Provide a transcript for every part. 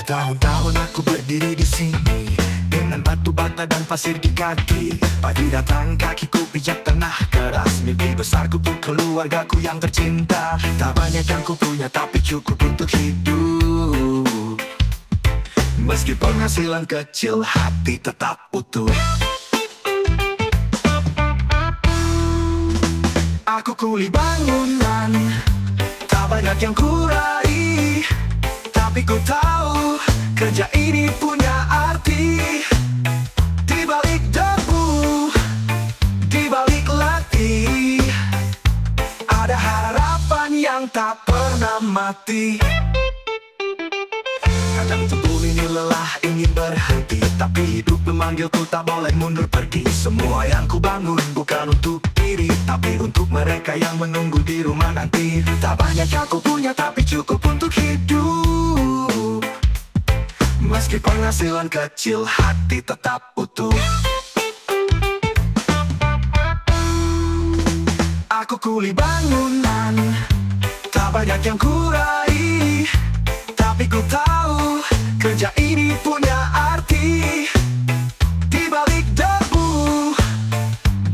Bertahun-tahun aku berdiri di sini dengan batu bata dan pasir di kaki. Pagi datang kakiku pijak tanah keras. Mimpi besarku untuk keluargaku yang tercinta. Tak banyak yang ku punya tapi cukup untuk hidup. Meski penghasilan kecil, hati tetap utuh. Aku kuli bangunan, tak banyak yang ku raih, tapi ku tahu kerja ini punya arti. Di balik debu, di balik latih, ada harapan yang tak pernah mati. Kadang tubuh ini lelah ingin berhenti, tapi hidup memanggilku tak boleh mundur pergi. Semua yang ku bangun bukan untuk diri, tapi untuk mereka yang menunggu di rumah nanti. Tak banyak yang ku punya tapi cukup untuk hidup. Meski penghasilan kecil, hati tetap utuh. Aku kuli bangunan, tak banyak yang ku raih, tapi ku tahu kerja ini punya arti. Di balik debu,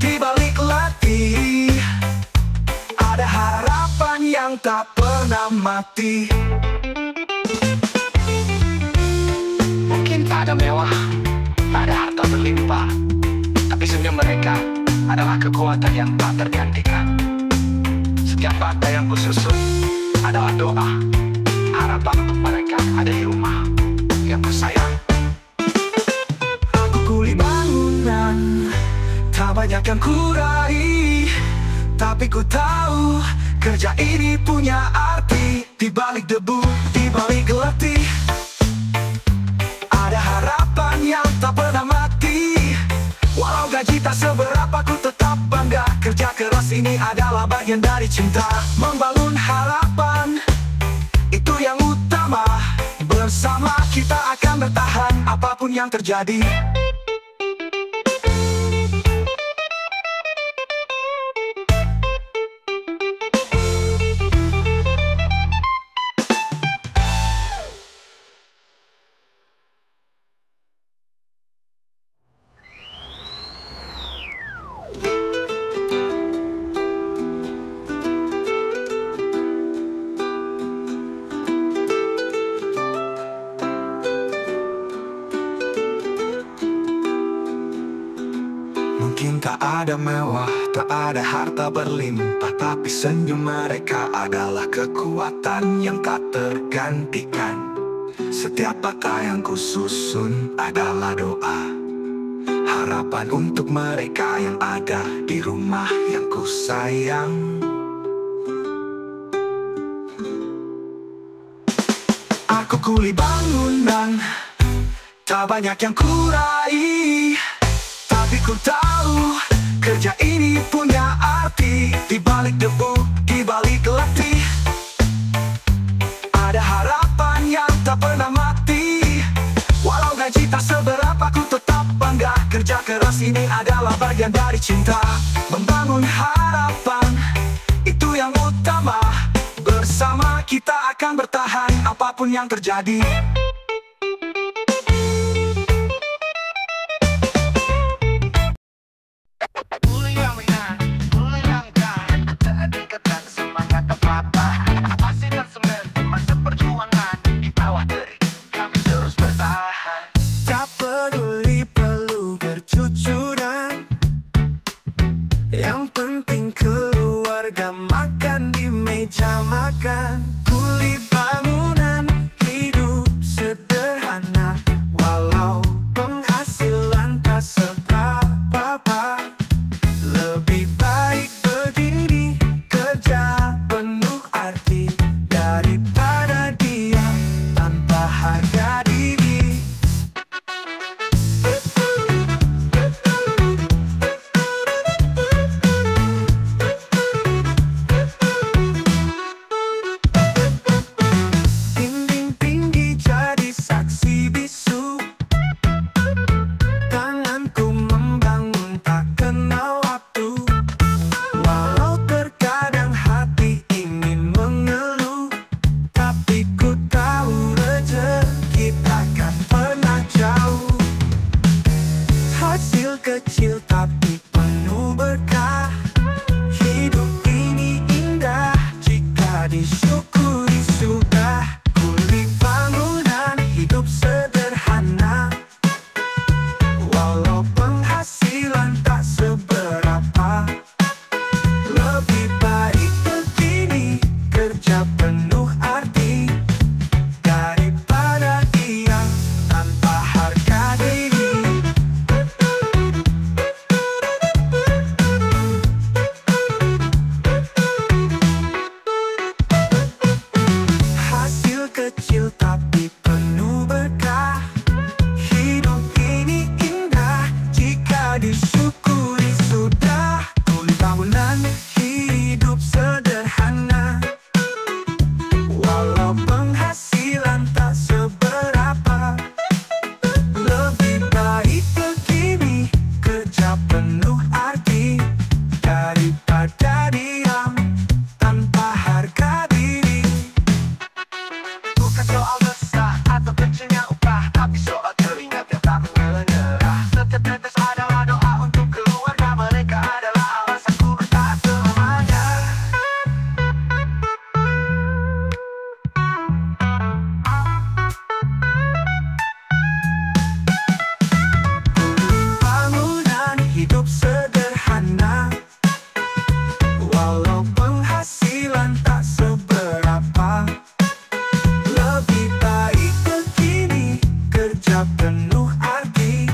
di balik latih, ada harapan yang tak pernah mati. Mungkin tak ada mewah, tak ada harta berlimpah, tapi senyum mereka adalah kekuatan yang tak tergantikan. Setiap bata yang kususun adalah doa, harapan untuk mereka ada di rumah yang kusayang. Aku kuli bangunan, tak banyak yang ku raih, tapi ku tahu kerja ini punya arti. Di balik debu, di balik letih, ada harapan yang tak pernah mati. Walau gaji tak seberapa, ku tetap bangga. Kerja keras ini adalah bagian dari cinta. Membangun harapan, itu yang utama. Bersama kita akan bertahan apapun yang terjadi. Mungkin tak ada mewah, tak ada harta berlimpah, tapi senyum mereka adalah kekuatan yang tak tergantikan. Setiap kata yang kususun adalah doa, harapan untuk mereka yang ada di rumah yang kusayang. Aku kuli bangunan, tak banyak yang ku raih, tapi ku tahu kerja ini punya arti. Di balik debu, di balik letih, ada harapan yang tak pernah mati. Walau gaji tak seberapa, ku tetap bangga. Kerja keras ini adalah bagian dari cinta. Membangun harapan, itu yang utama. Bersama kita akan bertahan apapun yang terjadi. Yang penting keluarga makan di meja makan. Kuli bangunan, hidup Hasil kecil tapi penuh berkah. Hidup ini indah jika disyukuri sudah. Kulit bangunan hidup sederhana, walau penghasilan tak seberapa. Lebih baik begini, kerja penuh arti, daripada diam tanpa harga diri. Hasil kecil tapi penuh berkah. Hidup ini indah jika disyukuri sudah. Kulit bangunan hidup sederhana, walau penghasilan tak seberapa. Lebih baik begini, kerja penuh arti, daripada diam tanpa harga diri. Bukan soal besar atau kecilnya upah, tapi soal teringat yang tak menyerah. Setiap tetes adalah doa untuk keluarga, mereka adalah alasanku bertahan selamanya. Bangunan hidup sederhana, walau penghasilan tak seberapa. Lebih baik begini, kerja penuh arti,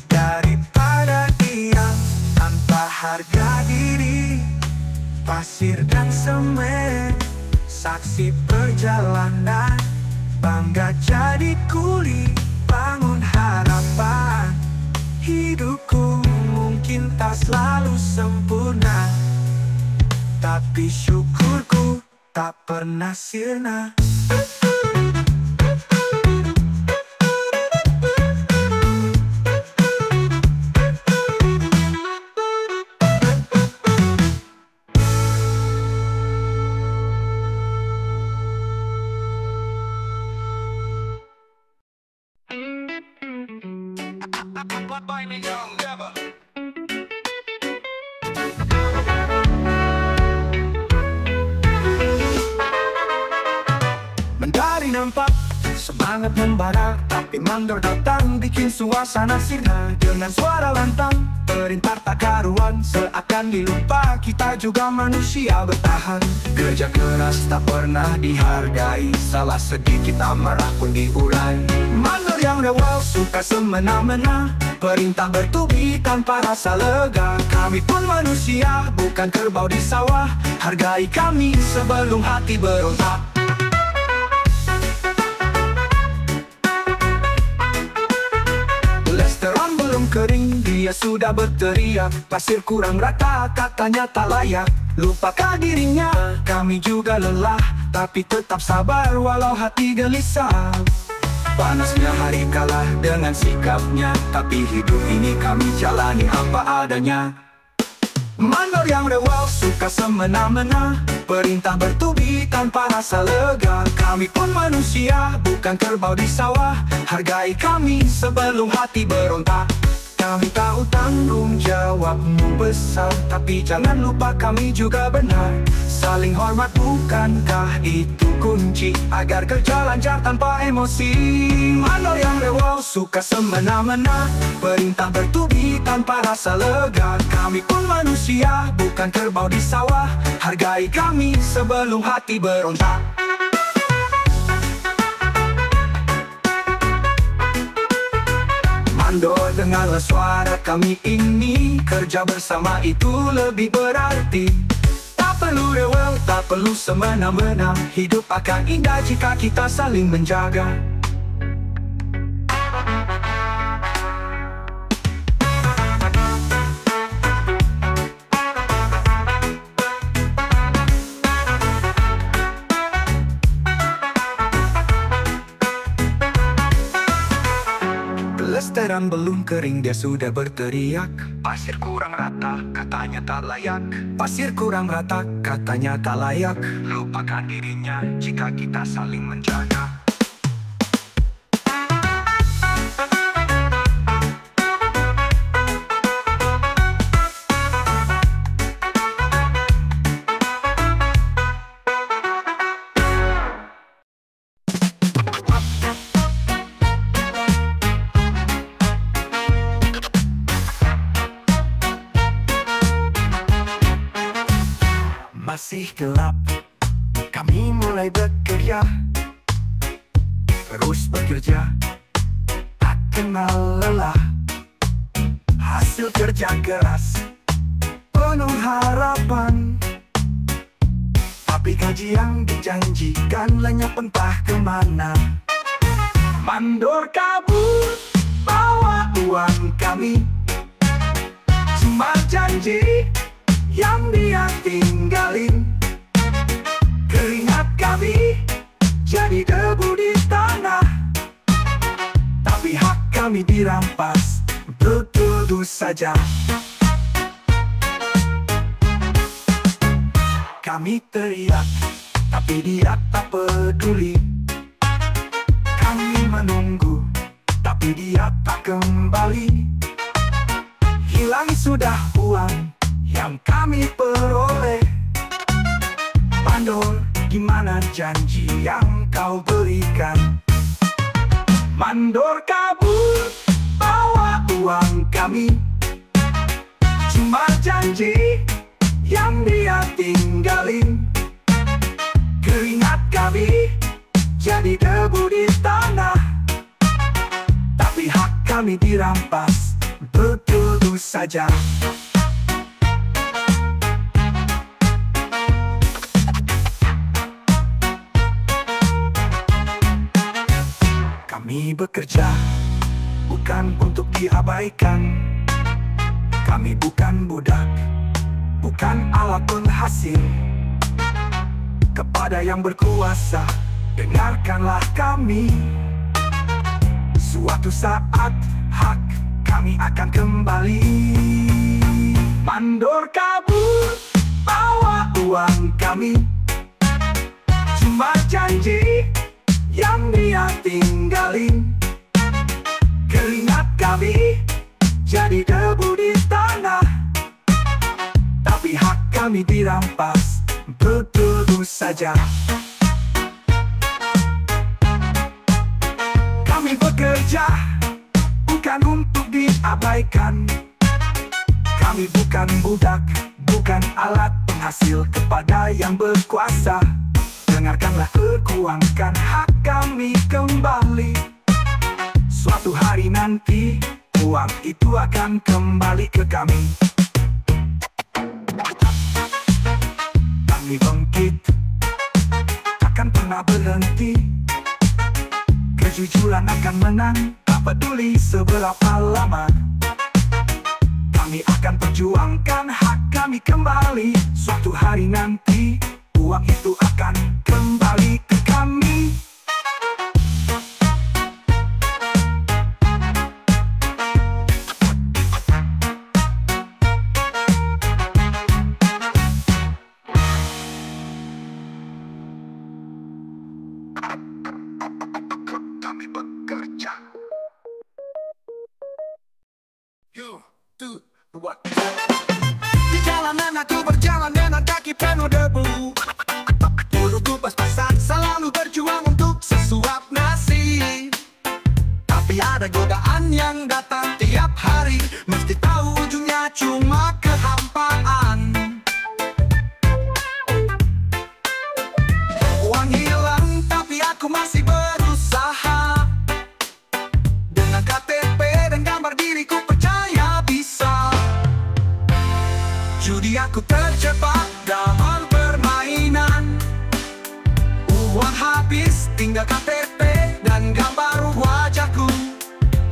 daripada diam tanpa harga diri. Pasir dan semen, saksi perjalanan, bangga jadi kuli, bangun harapan. Hidupku mungkin tak selalu sempurna, tapi syukurku tak pernah sirna. Mentari nampak semangat membara, tapi mandor datang bikin suasana sirna. Dengan suara lantang, perintah tak karuan, seakan dilupa kita juga manusia bertahan. Kerja keras tak pernah dihargai, salah sedikit amarah pun diurai. Mandor yang rewel suka semena-mena, perintah bertubi tanpa rasa lega. Kami pun manusia, bukan kerbau di sawah, hargai kami sebelum hati berontak. Lesteran belum kering, dia sudah berteriak. Pasir kurang rata, katanya tak layak. Lupakan dirinya, kami juga lelah, tapi tetap sabar walau hati gelisah. Panasnya hari kalah dengan sikapnya, tapi hidup ini kami jalani apa adanya. Mandor yang rewel suka semena-mena, perintah bertubi tanpa rasa lega. Kami pun manusia, bukan kerbau di sawah, hargai kami sebelum hati berontak. Kami tahu tanggung jawabmu besar, tapi jangan lupa kami juga benar. Saling hormat bukankah itu kunci agar kerja lancar tanpa emosi? Mandor yang rewel suka semena-mena, perintah bertubi tanpa rasa lega. Kami pun manusia, bukan kerbau di sawah, hargai kami sebelum hati berontak. Mandor, dengarlah suara kami ini, kerja bersama itu lebih berarti. Tak perlu rewel, tak perlu semena-mena, hidup akan indah jika kita saling menjaga. Lesteran belum kering, dia sudah berteriak. Pasir kurang rata, katanya tak layak. Pasir kurang rata, katanya tak layak. Lupakan dirinya jika kita saling menjaga. masih gelap, kami mulai bekerja. Terus bekerja, tak kenal lelah. Hasil kerja keras, penuh harapan. Tapi gaji yang dijanjikan lenyap entah kemana. Mandor kabur, bawa uang kami. Cuma janji yang dia tinggalin. Keringat kami jadi debu di tanah. Tapi hak kami dirampas begitu saja. Kami teriak, tapi dia tak peduli. Kami menunggu, tapi dia tak kembali. Hilang sudah uang yang kami peroleh. Mandor, gimana janji yang kau berikan? Mandor kabur, bawa uang kami. Cuma janji yang dia tinggalin. Keringat kami jadi debu di tanah. Tapi hak kami dirampas begitu saja. Kami bekerja bukan untuk diabaikan. Kami bukan budak, bukan alat penghasil. Kepada yang berkuasa, dengarkanlah kami. Suatu saat hak kami akan kembali. Mandor kabur, bawa uang kami. Cuma janji yang dia tinggalin. Keringat kami jadi debu di tanah. Tapi hak kami dirampas begitu saja. Kami bekerja bukan untuk diabaikan. Kami bukan budak, bukan alat penghasil. Kepada yang berkuasa, dengarkanlah perjuangkan hak kami kembali. Suatu hari nanti, uang itu akan kembali ke kami. Kami bangkit, takkan pernah berhenti. Kejujuran akan menang, tak peduli seberapa lama. Kami akan perjuangkan hak kami kembali. Suatu hari nanti, uang itu akan kembali ke kami. Kami bekerja. Di jalanan aku berjalan dengan kaki penuh debu. Buruku pas-pasan selalu berjuang untuk sesuap nasi. Tapi ada godaan yang datang tiap hari. Mesti tahu ujungnya cuma kehampaan. Uang hilang tapi aku masih berusaha. Dengan KTP dan gambar diriku percaya bisa. Judi aku terjebak dalam permainan. Uang habis, tinggal KTP dan gambar wajahku.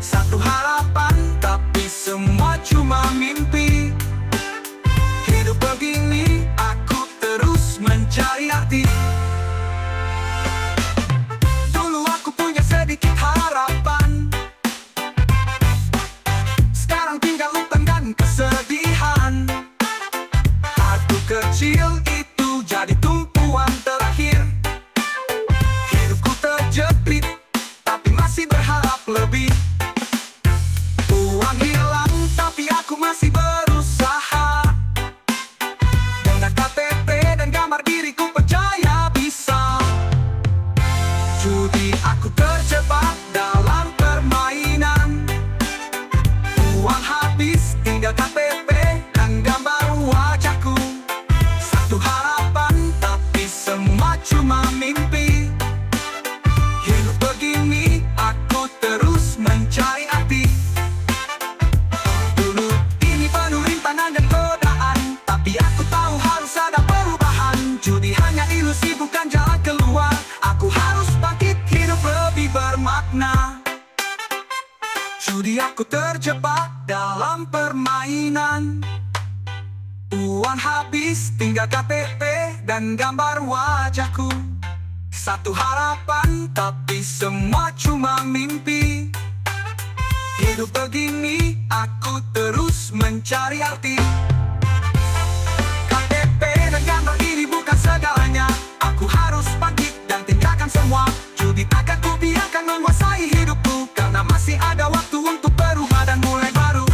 Satu harapan, tapi semua cuma mimpi. Hidup begini, aku terus mencari arti. Dulu aku punya sedikit harapan. Sekarang tinggal utang dan kesedihan. Harta kecil itu jadi tumpuan terakhir. Hidupku terjepit, tapi masih berharap lebih. Uang hilang, tapi aku masih berusaha. Dengan KTP dan gambar diriku percaya bisa. Judi aku terjebak dalam permainan. Uang habis, tinggal KTP dan gambar wajahku. Satu harapan, kemudian uang habis, tinggal KTP dan gambar wajahku. Satu harapan, tapi semua cuma mimpi. Hidup begini, aku terus mencari arti. KTP dan gambar ini bukan segalanya. Aku harus bangkit dan tinggalkan semua. Judi takkan ku biarkan menguasai hidupku, karena masih ada waktu untuk berubah dan mulai baru.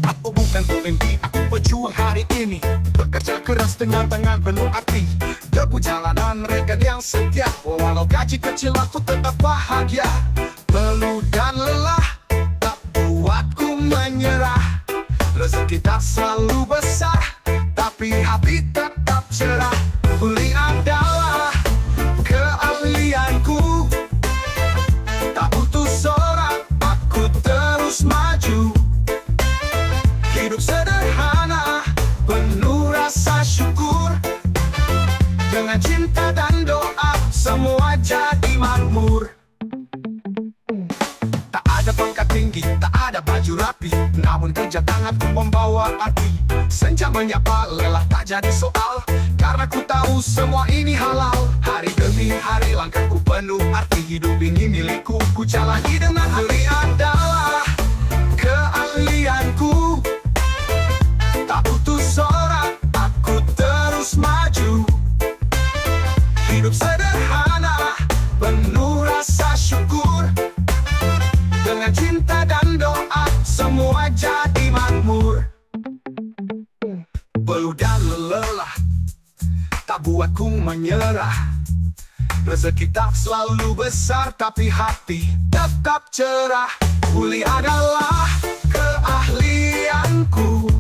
Aku bukan pemimpi, aku pejuang hari ini. Bekerja keras dengan tangan penuh arti. Debu jalanan rekan yang setia. Walau gaji kecil aku tetap bahagia. Peluh dan lelah tak buatku menyerah. Rezeki tak selalu besar, tapi hati tetap cerah. Kuli adalah keahlianku. Tak butuh sorak, aku terus maju. Hidup sederhana, penuh rasa syukur. Dengan cinta dan doa, semua jadi makmur. Tak ada pangkat tinggi, tak ada baju rapi, namun kerja tanganku membawa arti. Senja menyapa, lelah tak jadi soal, karena ku tahu semua ini halal. Hari demi hari langkahku penuh arti. Hidup ini milikku, ku jalani dengan hati. Adalah keahlianku. Tak butuh sorak, aku terus maju. Hidup sederhana, penuh rasa syukur. Dengan cinta dan doa, semua jadi makmur. Peluh dan lelah tak buatku menyerah. Rezeki tak selalu besar, tapi hati tetap cerah. Kuli adalah keahlianku.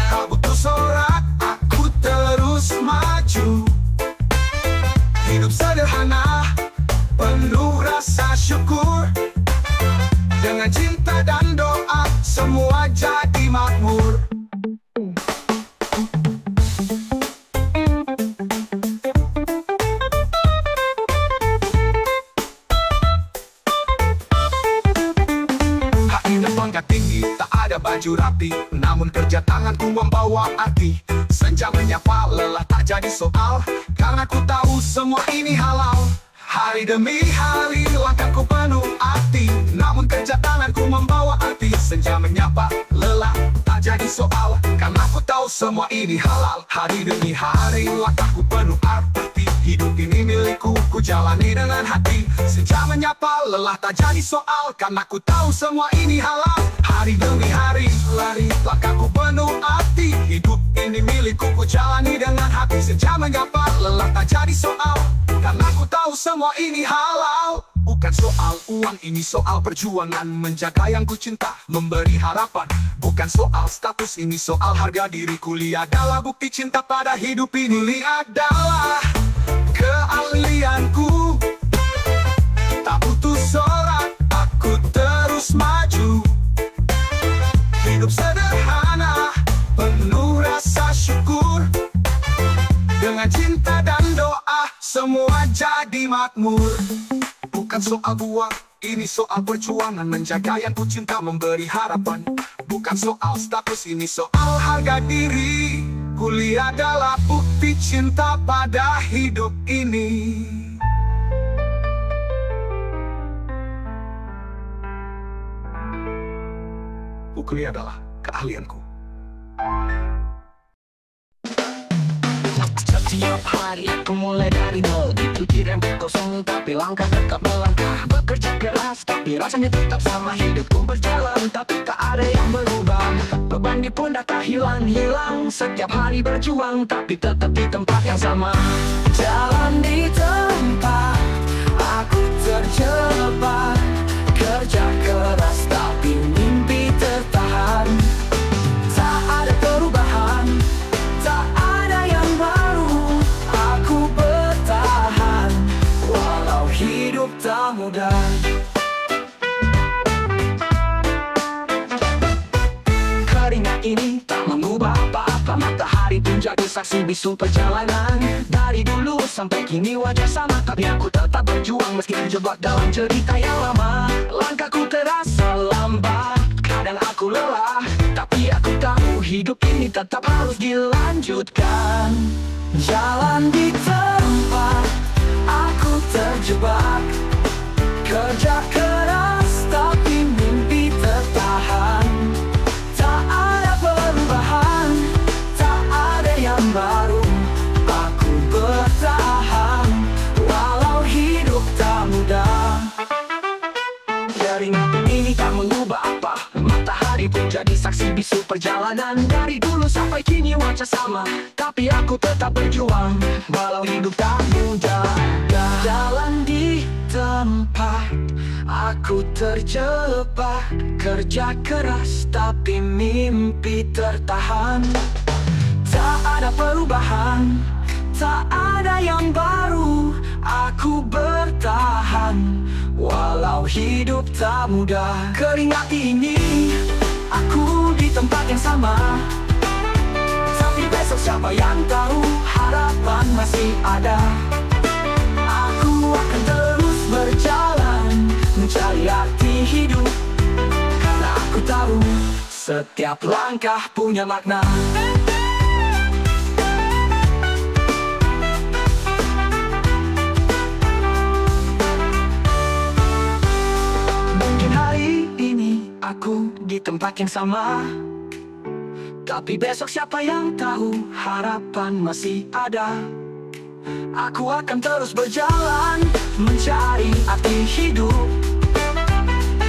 Tak butuh sorak, aku terus maju. Hidup sederhana, penuh rasa syukur. Dengan cinta dan doa, semua jadi makmur. Pangkat tinggi, tak ada baju rapi, namun kerja tanganku membawa arti. Senja menyapa, lelah tak jadi soal, karena ku tahu semua ini halal. Hari demi hari langkahku penuh arti, namun kerja tanganku membawa arti. Senja menyapa, lelah tak jadi soal, karena ku tahu semua ini halal. Hari demi hari langkahku penuh arti. Hidup ini milikku, ku jalani dengan hati. Senja menyapa, lelah tak jadi soal, karena ku tahu semua ini halal. Hari demi hari lari, langkahku penuh arti. Hidup ini milikku, ku jalani dengan hati. Senja menyapa, lelah tak jadi soal, karena ku tahu semua ini halal. Bukan soal uang, ini soal perjuangan. Menjaga yang ku cinta, memberi harapan. Bukan soal status, ini soal harga diri. Kuliah adalah bukti cinta pada hidup ini. Kuliah adalah keahlianku. Tak butuh sorak, aku terus maju. Hidup sederhana, penuh rasa syukur. Dengan cinta dan doa, semua jadi makmur. Bukan soal uang, ini soal perjuangan. Menjaga yang ku cinta, memberi harapan. Bukan soal status, ini soal harga diri. Kuliah adalah bukti cinta pada hidup ini. Kuliah adalah keahlianku. Setiap hari aku mulai dari nol. Dipikir yang kosong tapi langkah tetap melangkah. Bekerja keras tapi rasanya tetap sama. Hidupku berjalan tapi tak ada yang berubah. Beban di pundak tak hilang-hilang. Setiap hari berjuang tapi tetap di tempat yang sama. Jalan di tempat aku terjebak. Kerja keras tapi mimpi tertahan. Tak ada perubahan, tak ada yang baru. Aku bertahan walau hidup tak mudah. saksi bisu perjalanan. Dari dulu sampai kini wajah sama, tapi aku tetap berjuang meski terjebak dalam cerita yang lama. Langkahku terasa lambat, kadang aku lelah, tapi aku tahu hidup ini tetap harus dilanjutkan. Jalan di tempat aku terjebak, kerja keras tapi mimpi tertahan. Tak ada perubahan, tak ada yang baru, aku bertahan walau hidup tak mudah. Dari ini tak mengubah apa, matahari pun jadi saksi bisu perjalanan. Dari dulu sampai kini wajah sama, tapi aku tetap berjuang walau hidup tak mudah. Jalan di tempat aku terjebak, kerja keras tapi mimpi tertahan. Tak ada perubahan, tak ada yang baru, aku bertahan walau hidup tak mudah. Keringat ini aku di tempat yang sama, tapi besok siapa yang tahu, harapan masih ada. Aku akan terus berjalan mencari arti hidup, karena aku tahu setiap langkah punya makna. Mungkin hari ini aku di tempat yang sama, tapi besok siapa yang tahu, harapan masih ada. Aku akan terus berjalan mencari arti hidup,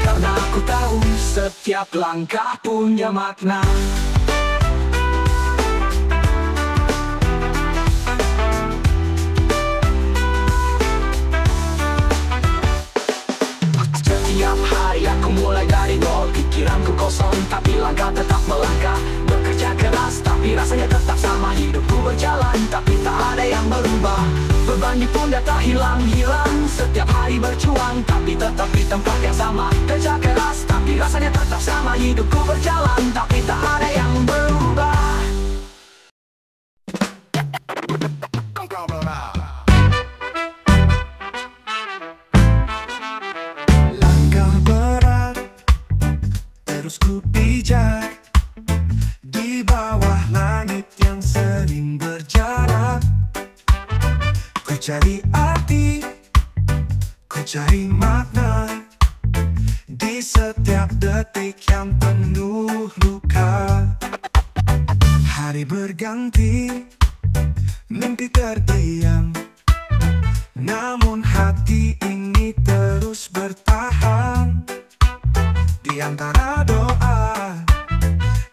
karena aku tahu setiap langkah punya makna. Setiap hari aku mulai dari nol, pikiranku kosong tapi langkah tetap melangkah. Bekerja keras tapi rasanya tetap sama, hidupku berjalan tapi tak ada yang berubah. Beban di pundak tak hilang-hilang, setiap hari berjuang tapi tetap di tempat yang sama. Kerja keras tapi rasanya tetap sama, hidupku berjalan tapi tak ada yang berubah. Langkah berat terus ku pijak di bawah langit yang sering berjarak. Ku cari arti, ku cari makna di setiap detik yang penuh luka. Hari berganti, mimpi terdiam, namun hati ini terus bertahan. Di antara doa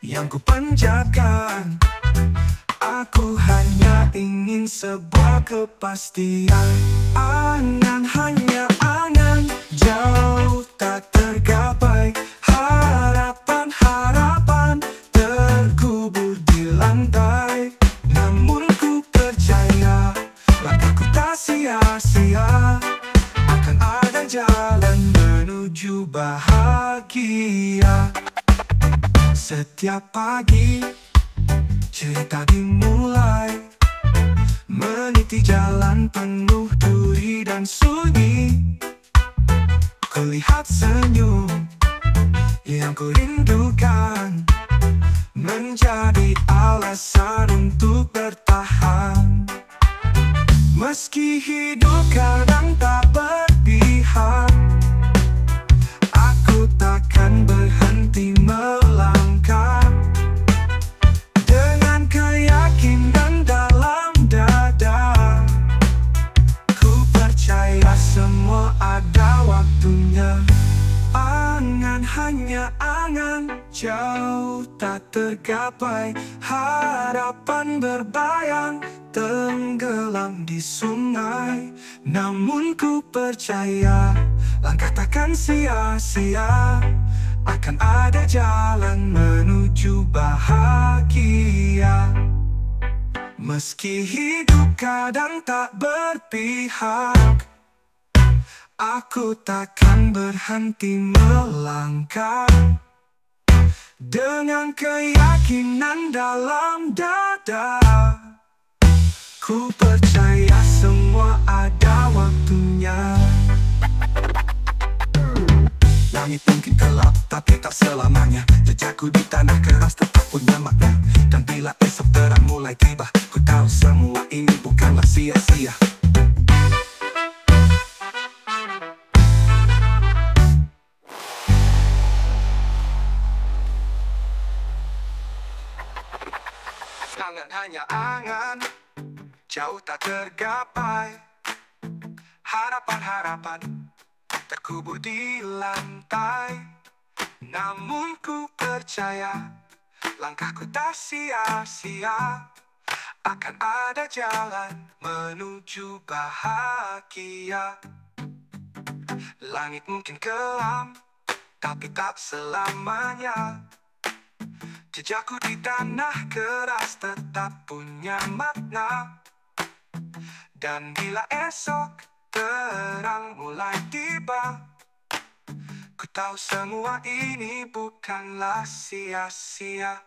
yang ku panjatkan, aku hanya ingin sebuah kepastian. Angan hanya angan, jauh tak tergapai. Harapan-harapan terkubur di lantai, namun ku percaya langkahku tak sia-sia. Akan ada jalan menuju bahagia. Setiap pagi cerita dimulai, meniti jalan penuh duri dan sunyi. Kulihat senyum yang kurindukan, menjadi alasan untuk bertahan. Meski hidup kadang tak berpihak, aku takkan berhenti melangkah. Dengan keyakinan dalam dada, ku percaya semua ada waktunya. Angan hanya angan, jauh tak tergapai. Harapan berbayang, tenggelam di sungai. Namun ku percaya langkah takkan sia-sia. Akan ada jalan menuju bahagia. Meski hidup kadang tak berpihak, aku takkan berhenti melangkah. Dengan keyakinan dalam dada, Ku percaya semua ada waktunya. Langit mungkin gelap, tapi tak selamanya. Jejakku di tanah keras tetap punya makna. Dan bila esok terang mulai tiba, ku tahu semua ini bukanlah sia-sia. Angan hanya angan, jauh tak tergapai. Harapan-harapan terkubur di lantai. Namun ku percaya langkahku tak sia-sia. Akan ada jalan menuju bahagia. Langit mungkin kelam, tapi tak selamanya. Jejakku di tanah keras tetap punya makna. Dan bila esok terang mulai tiba, ku tahu semua ini bukanlah sia-sia.